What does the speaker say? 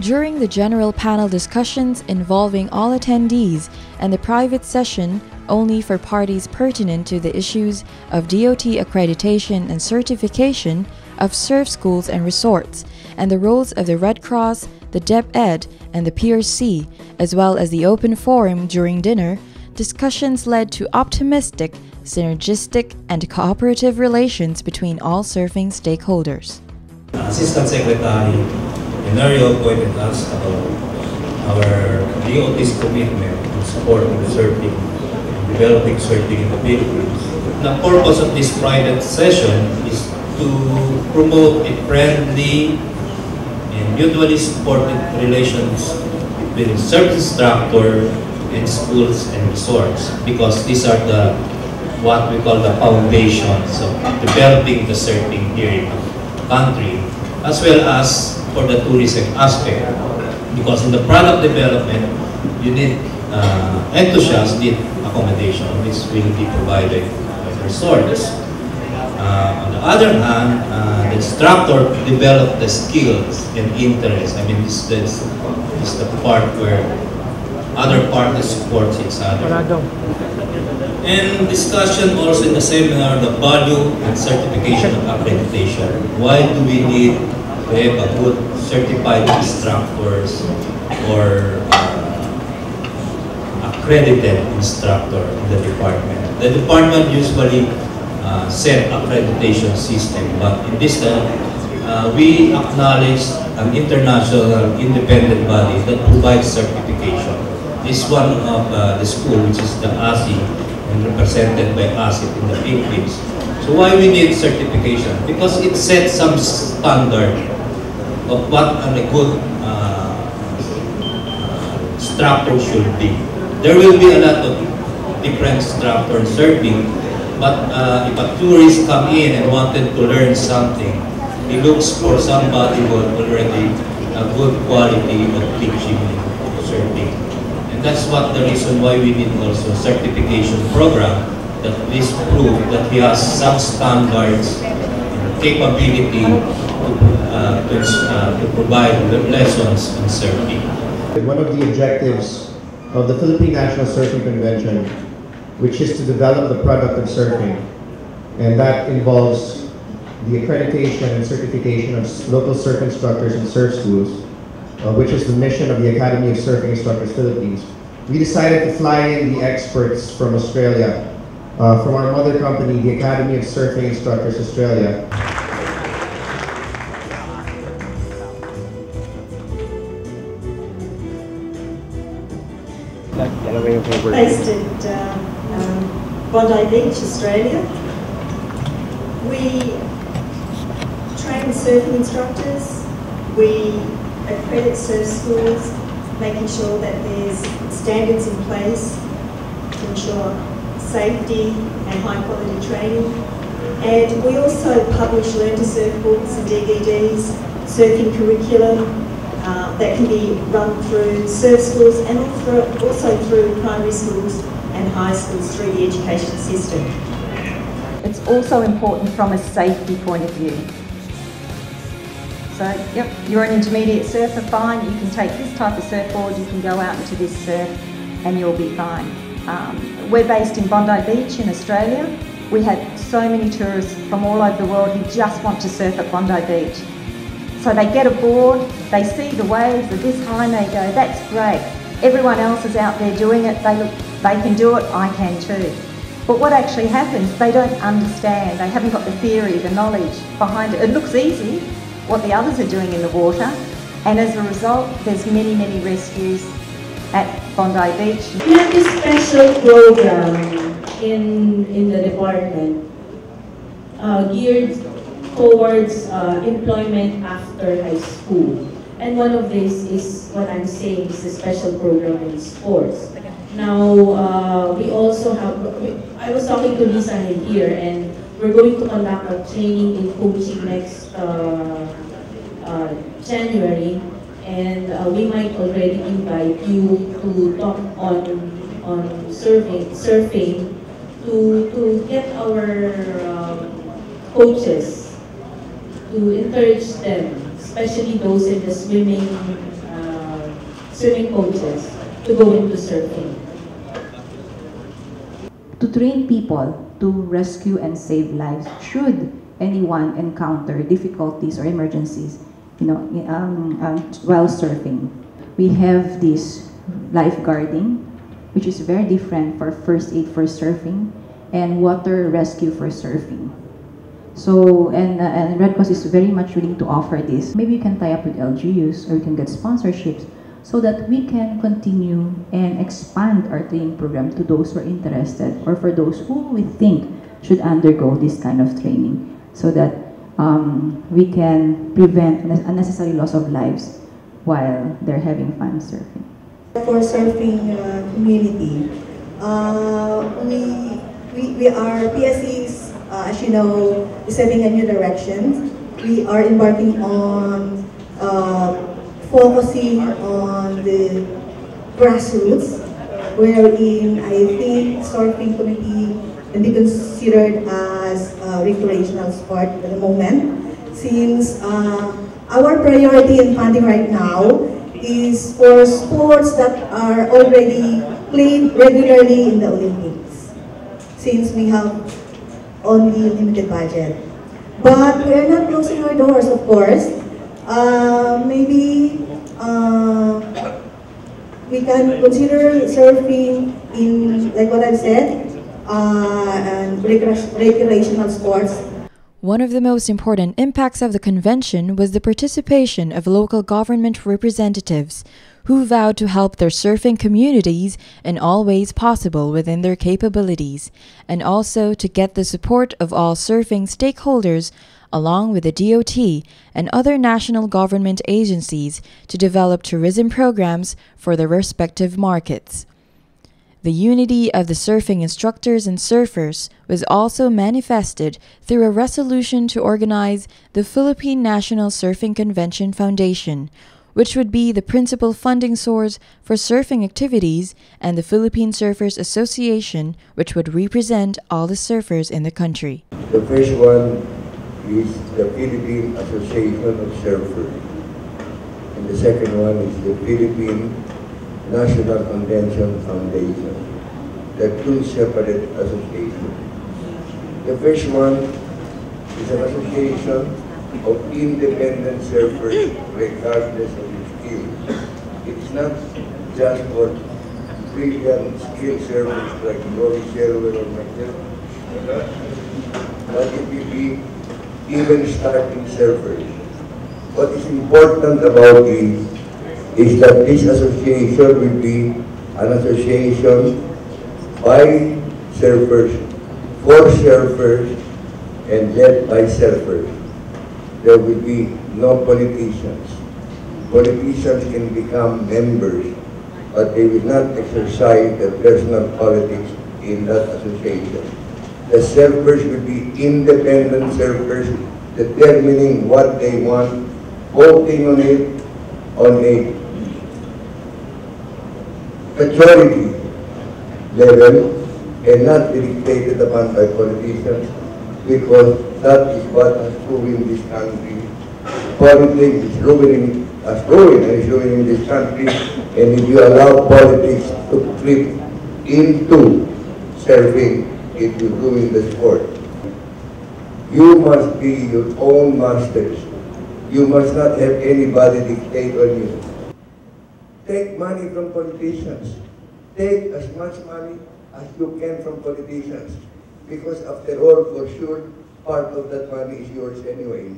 During the general panel discussions involving all attendees and the private session only for parties pertinent to the issues of DOT accreditation and certification of surf schools and resorts, and the roles of the Red Cross, the DepEd, and the PRC, as well as the open forum during dinner, discussions led to optimistic, synergistic, and cooperative relations between all surfing stakeholders. Assistant Secretary Enario pointed us about our DOT's commitment to supporting the surfing and developing surfing in the Philippines. The purpose of this private session is to promote a friendly and mutually supportive relations between surf instructor and schools and resorts, because these are the what we call the foundations of developing the surfing here in the country, as well as for the tourism aspect, because in the product development you need enthusiasts, need accommodation, which will be provided by the resorts. On the other hand, the instructor develop the skills and interest. I mean, this is the part where other parties support each other. And discussion also in the seminar, the value and certification of accreditation. Why do we need to have a good certified instructors or accredited instructor in the department? The department usually set accreditation system, but in this time, we acknowledge an international independent body that provides certification. This one of the school, which is the ASI, and represented by ASIP in the Philippines. So why we need certification? Because it sets some standard of what a good instructor should be. There will be a lot of different instructors surfing, but if a tourist come in and wanted to learn something, he looks for somebody who already a good quality of teaching surfing. That's what the reason why we need also a certification program that is proof that he has some standards and capability to provide lessons in surfing. One of the objectives of the Philippine National Surfing Convention, which is to develop the product of surfing, and that involves the accreditation and certification of local surf instructors and surf schools, which is the mission of the Academy of Surfing Instructors Philippines. We decided to fly in the experts from Australia, from our mother company, the Academy of Surfing Instructors Australia. Based at Bondi Beach, Australia. We train surfing instructors, we accredit surf schools, making sure that there's standards in place to ensure safety and high quality training. And we also publish Learn to Surf books and DVDs, surfing curriculum that can be run through surf schools and also through primary schools and high schools through the education system. It's also important from a safety point of view. So, yep, you're an intermediate surfer, fine, you can take this type of surfboard, you can go out into this surf and you'll be fine. We're based in Bondi Beach in Australia. We have so many tourists from all over the world who just want to surf at Bondi Beach. So they get aboard, they see the waves are this high and they go, that's great. Everyone else is out there doing it, they can do it, I can too. But what actually happens, they don't understand, they haven't got the theory, the knowledge behind it. It looks easy, what the others are doing in the water, and as a result there's many rescues at Bondi Beach. We have this special program in the department geared towards employment after high school, and one of these is what I'm saying is a special program in sports. Now we also have, I was talking to Lisa here, and we're going to conduct a training in coaching next January, and we might already invite you to talk on surfing to get our coaches to encourage them, especially those in the swimming swimming coaches to go into surfing. To train people to rescue and save lives should anyone encounter difficulties or emergencies, while surfing. We have this lifeguarding, which is very different for first aid for surfing, and water rescue for surfing. So, and Red Cross is very much willing to offer this. Maybe you can tie up with LGUs or you can get sponsorships so that we can continue and expand our training program to those who are interested or for those who we think should undergo this kind of training so that we can prevent unnecessary loss of lives while they're having fun surfing. For surfing community, we are PSEs, as you know, is setting a new direction. We are embarking on focusing on the grassroots, wherein I think surfing community can be considered as a recreational sport at the moment, since our priority in funding right now is for sports that are already played regularly in the Olympics, since we have only limited budget. But we are not closing our doors, of course. Maybe we can consider surfing in, like what I've said, and recreational sports. One of the most important impacts of the convention was the participation of local government representatives who vowed to help their surfing communities in all ways possible within their capabilities, and also to get the support of all surfing stakeholders along with the DOT and other national government agencies to develop tourism programs for their respective markets. The unity of the surfing instructors and surfers was also manifested through a resolution to organize the Philippine National Surfing Convention Foundation, which would be the principal funding source for surfing activities, and the Philippine Surfers Association, which would represent all the surfers in the country. The first one is the Philippine Association of Surfers, and the second one is the Philippine National Convention Foundation. The two separate associations. The first one is an association of independent surfers regardless of their skills. It's not just for brilliant skilled surfers like Rory Sherwood or myself, but it will be even starting surfers. What is important about this is that this association will be an association by surfers, for surfers, and led by surfers. There will be no politicians. Politicians can become members, but they will not exercise their personal politics in that association. The surfers will be independent surfers, determining what they want, voting on it on a majority level and not be dictated upon by politicians, because that is what has ruined this country. Politics is ruining this country, and if you allow politics to creep into surfing, it will ruin the sport. You must be your own masters. You must not have anybody dictate on you. Take money from politicians. Take as much money as you can from politicians, because after all, for sure, part of that money is yours anyway.